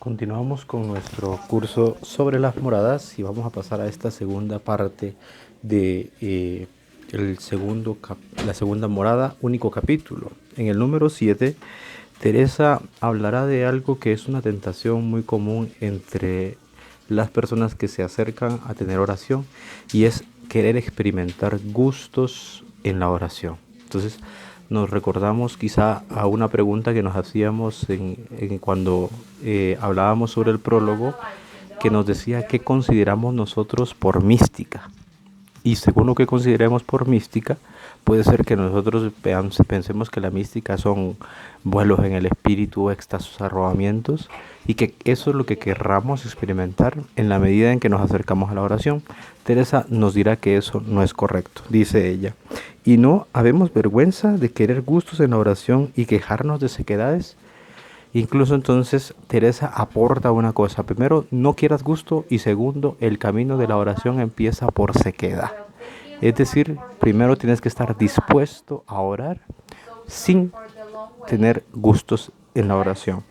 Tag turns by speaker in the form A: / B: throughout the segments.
A: Continuamos con nuestro curso sobre las moradas y vamos a pasar a esta segunda parte de la segunda morada, único capítulo. En el número 7, Teresa hablará de algo que es una tentación muy común entre las personas que se acercan a tener oración, y es querer experimentar gustos en la oración. Entonces nos recordamos quizá a una pregunta que nos hacíamos cuando hablábamos sobre el prólogo, que nos decía qué consideramos nosotros por mística. Y según lo que consideremos por mística, puede ser que nosotros pensemos que la mística son vuelos en el espíritu, éxtasis, arrobamientos, y que eso es lo que querramos experimentar en la medida en que nos acercamos a la oración. Teresa nos dirá que eso no es correcto, dice ella. Y no habemos vergüenza de querer gustos en la oración y quejarnos de sequedades. Incluso entonces Teresa aporta una cosa: primero, no quieras gusto, y segundo, el camino de la oración empieza por sequedad. Es decir, primero tienes que estar dispuesto a orar sin tener gustos en la oración.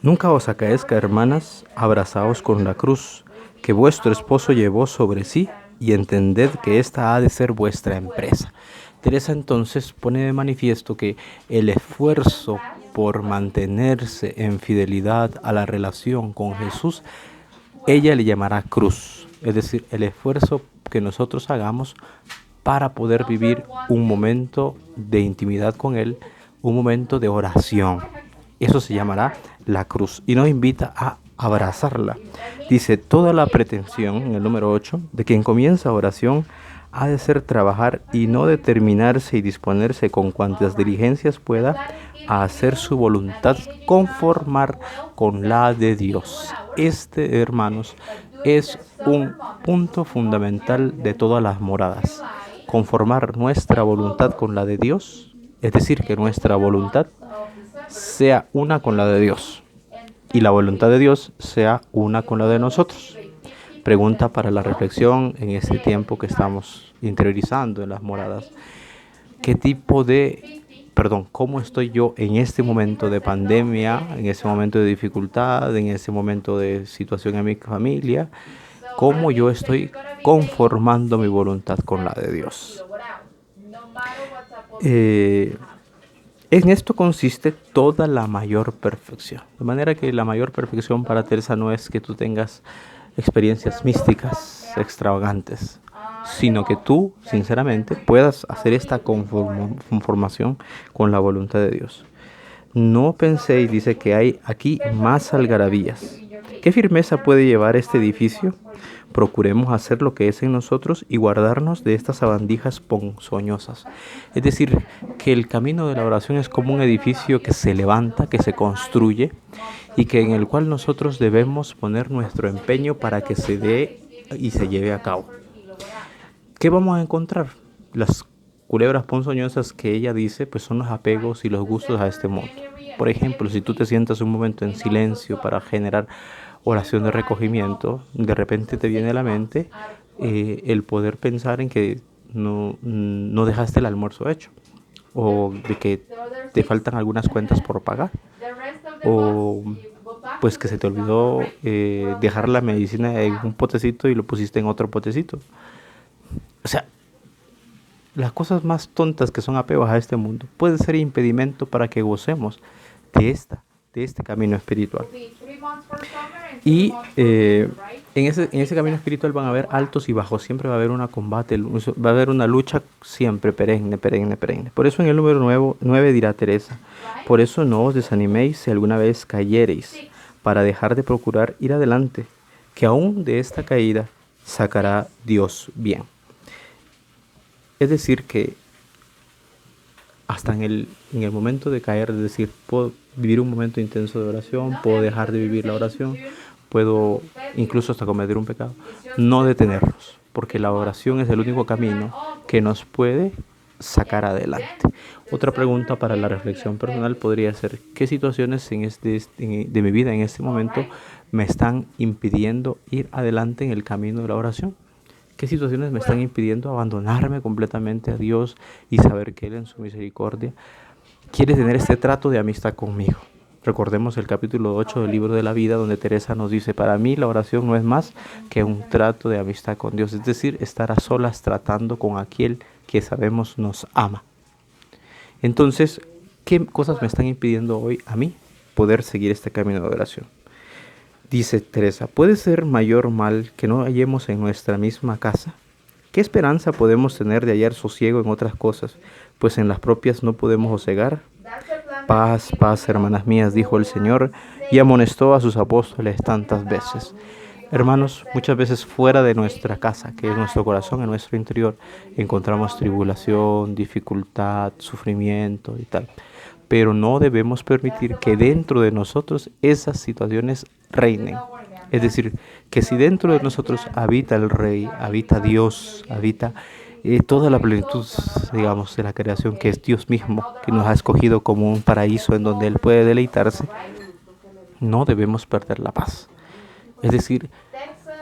A: Nunca os acaezca, hermanas, abrazaos con la cruz que vuestro esposo llevó sobre sí, y entended que esta ha de ser vuestra empresa. Teresa entonces pone de manifiesto que el esfuerzo por mantenerse en fidelidad a la relación con Jesús, ella le llamará cruz. Es decir, el esfuerzo que nosotros hagamos para poder vivir un momento de intimidad con Él, un momento de oración. Eso se llamará la cruz, y nos invita a abrazarla. Dice: toda la pretensión, en el número 8, de quien comienza oración ha de ser trabajar y no determinarse y disponerse con cuantas diligencias pueda a hacer su voluntad conformar con la de Dios. Este, hermanos, es un punto fundamental de todas las moradas: conformar nuestra voluntad con la de Dios, es decir, que nuestra voluntad sea una con la de Dios y la voluntad de Dios sea una con la de nosotros. Pregunta para la reflexión en este tiempo que estamos interiorizando en las moradas: ¿cómo estoy yo en este momento de pandemia, en este momento de dificultad, en este momento de situación en mi familia? ¿Cómo yo estoy conformando mi voluntad con la de Dios? En esto consiste toda la mayor perfección. De manera que la mayor perfección para Teresa no es que tú tengas experiencias místicas extravagantes, sino que tú, sinceramente, puedas hacer esta conformación con la voluntad de Dios. No penséis, dice, que hay aquí más algarabías. ¿Qué firmeza puede llevar este edificio? Procuremos hacer lo que es en nosotros y guardarnos de estas sabandijas ponzoñosas. Es decir, que el camino de la oración es como un edificio que se levanta, que se construye, y que en el cual nosotros debemos poner nuestro empeño para que se dé y se lleve a cabo. ¿Qué vamos a encontrar? Las culebras ponzoñosas que ella dice, pues son los apegos y los gustos a este mundo. Por ejemplo, si tú te sientas un momento en silencio para generar oración de recogimiento, de repente te viene a la mente el poder pensar en que no dejaste el almuerzo hecho, o de que te faltan algunas cuentas por pagar, o pues que se te olvidó dejar la medicina en un potecito y lo pusiste en otro potecito. O sea, las cosas más tontas que son apegos a este mundo pueden ser impedimento para que gocemos de este camino espiritual. Y en ese camino espiritual van a haber altos y bajos, siempre va a haber un combate, va a haber una lucha siempre perenne. Por eso en el número 9 dirá Teresa: por eso no os desaniméis si alguna vez cayereis, para dejar de procurar ir adelante, que aún de esta caída sacará Dios bien. Es decir, que hasta en el momento de caer, es decir, puedo vivir un momento intenso de oración, puedo dejar de vivir la oración, puedo incluso hasta cometer un pecado, no detenernos, porque la oración es el único camino que nos puede sacar adelante. Otra pregunta para la reflexión personal podría ser: ¿qué situaciones de mi vida en este momento me están impidiendo ir adelante en el camino de la oración? ¿Qué situaciones me están impidiendo abandonarme completamente a Dios y saber que Él, en su misericordia, quiere tener este trato de amistad conmigo? Recordemos el capítulo 8 del libro de la vida, donde Teresa nos dice: para mí la oración no es más que un trato de amistad con Dios, es decir, estar a solas tratando con aquel que sabemos nos ama. Entonces, ¿qué cosas me están impidiendo hoy a mí poder seguir este camino de oración? Dice Teresa: ¿puede ser mayor mal que no hallemos en nuestra misma casa? ¿Qué esperanza podemos tener de hallar sosiego en otras cosas, pues en las propias no podemos sosegar? Paz, paz, hermanas mías, dijo el Señor, y amonestó a sus apóstoles tantas veces. Hermanos, muchas veces fuera de nuestra casa, que es nuestro corazón, en nuestro interior, encontramos tribulación, dificultad, sufrimiento y tal. Pero no debemos permitir que dentro de nosotros esas situaciones reinen. Es decir, que si dentro de nosotros habita el Rey, habita Dios, habita toda la plenitud, digamos, de la creación, que es Dios mismo, que nos ha escogido como un paraíso en donde Él puede deleitarse, no debemos perder la paz. Es decir,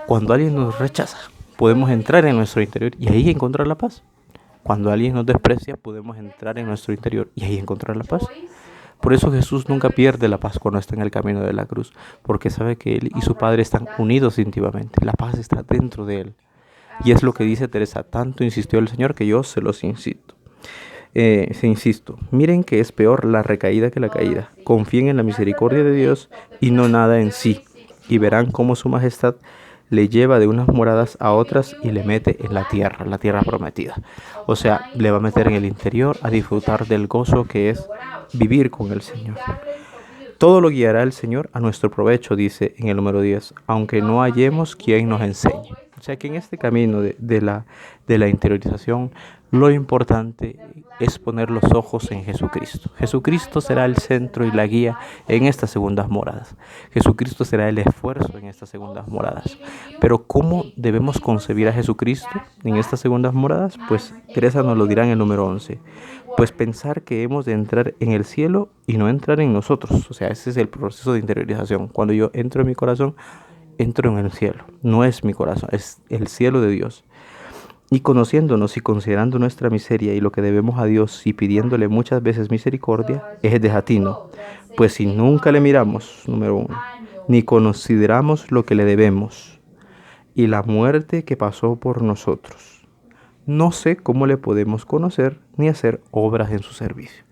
A: cuando alguien nos rechaza, podemos entrar en nuestro interior y ahí encontrar la paz. Cuando alguien nos desprecia, podemos entrar en nuestro interior y ahí encontrar la paz. Por eso Jesús nunca pierde la paz cuando está en el camino de la cruz, porque sabe que Él y su Padre están unidos íntimamente. La paz está dentro de Él. Y es lo que dice Teresa: tanto insistió el Señor que yo se los insisto. Miren que es peor la recaída que la caída. Confíen en la misericordia de Dios y no nada en sí. Y verán cómo su majestad le lleva de unas moradas a otras y le mete en la tierra prometida. O sea, le va a meter en el interior a disfrutar del gozo que es vivir con el Señor. Todo lo guiará el Señor a nuestro provecho, dice en el número 10, aunque no hallemos quien nos enseñe. O sea que en este camino de la interiorización, lo importante es poner los ojos en Jesucristo. Jesucristo será el centro y la guía en estas segundas moradas. Jesucristo será el esfuerzo en estas segundas moradas. Pero ¿cómo debemos concebir a Jesucristo en estas segundas moradas? Pues Teresa nos lo dirá en el número 11. Pues pensar que hemos de entrar en el cielo y no entrar en nosotros. O sea, ese es el proceso de interiorización. Cuando yo entro en mi corazón, entro en el cielo. No es mi corazón, es el cielo de Dios. Y conociéndonos y considerando nuestra miseria y lo que debemos a Dios y pidiéndole muchas veces misericordia, es desatino. Pues si nunca le miramos, número 1, ni consideramos lo que le debemos y la muerte que pasó por nosotros, no sé cómo le podemos conocer ni hacer obras en su servicio.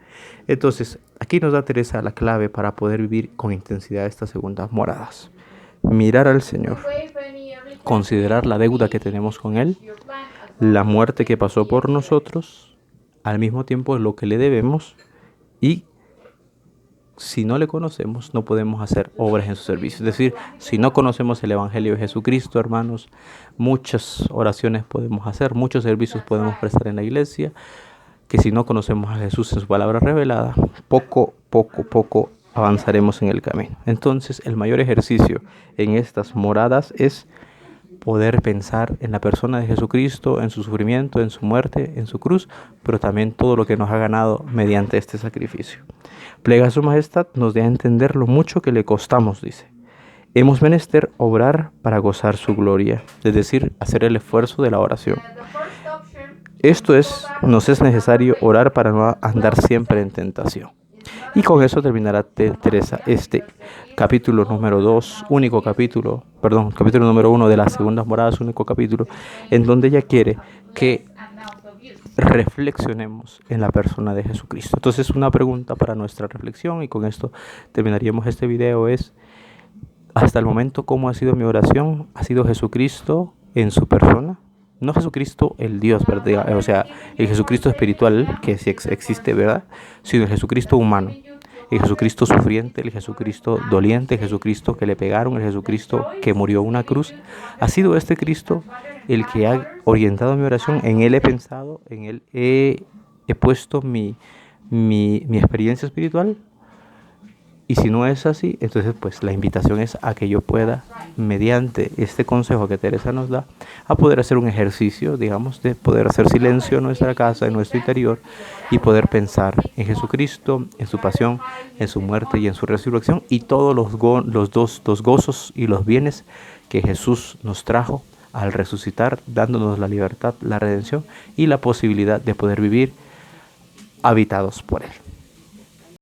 A: Entonces, aquí nos da Teresa la clave para poder vivir con intensidad estas segundas moradas. Mirar al Señor, considerar la deuda que tenemos con Él, la muerte que pasó por nosotros, al mismo tiempo lo que le debemos, y si no le conocemos, no podemos hacer obras en su servicio. Es decir, si no conocemos el Evangelio de Jesucristo, hermanos, muchas oraciones podemos hacer, muchos servicios podemos prestar en la iglesia, que si no conocemos a Jesús en su palabra revelada, poco avanzaremos en el camino. Entonces, el mayor ejercicio en estas moradas es poder pensar en la persona de Jesucristo, en su sufrimiento, en su muerte, en su cruz, pero también todo lo que nos ha ganado mediante este sacrificio. Plega a su majestad nos dé a entender lo mucho que le costamos, dice. Hemos menester obrar para gozar su gloria, es decir, hacer el esfuerzo de la oración. Esto es, nos es necesario orar para no andar siempre en tentación. Y con eso terminará Teresa este capítulo número 2, capítulo número 1 de las segundas moradas, único capítulo, en donde ella quiere que reflexionemos en la persona de Jesucristo. Entonces, una pregunta para nuestra reflexión, y con esto terminaríamos este video, es: hasta el momento, ¿cómo ha sido mi oración? ¿Ha sido Jesucristo en su persona? No Jesucristo el Dios, ¿verdad? O sea, el Jesucristo espiritual, que sí existe, ¿verdad? Sino el Jesucristo humano, el Jesucristo sufriente, el Jesucristo doliente, el Jesucristo que le pegaron, el Jesucristo que murió en una cruz. Ha sido este Cristo el que ha orientado mi oración. En Él he pensado, en Él he puesto mi experiencia espiritual. Y si no es así, entonces pues la invitación es a que yo pueda, mediante este consejo que Teresa nos da, a poder hacer un ejercicio, digamos, de poder hacer silencio en nuestra casa, en nuestro interior, y poder pensar en Jesucristo, en su pasión, en su muerte y en su resurrección, y todos los gozos y los bienes que Jesús nos trajo al resucitar, dándonos la libertad, la redención y la posibilidad de poder vivir habitados por Él.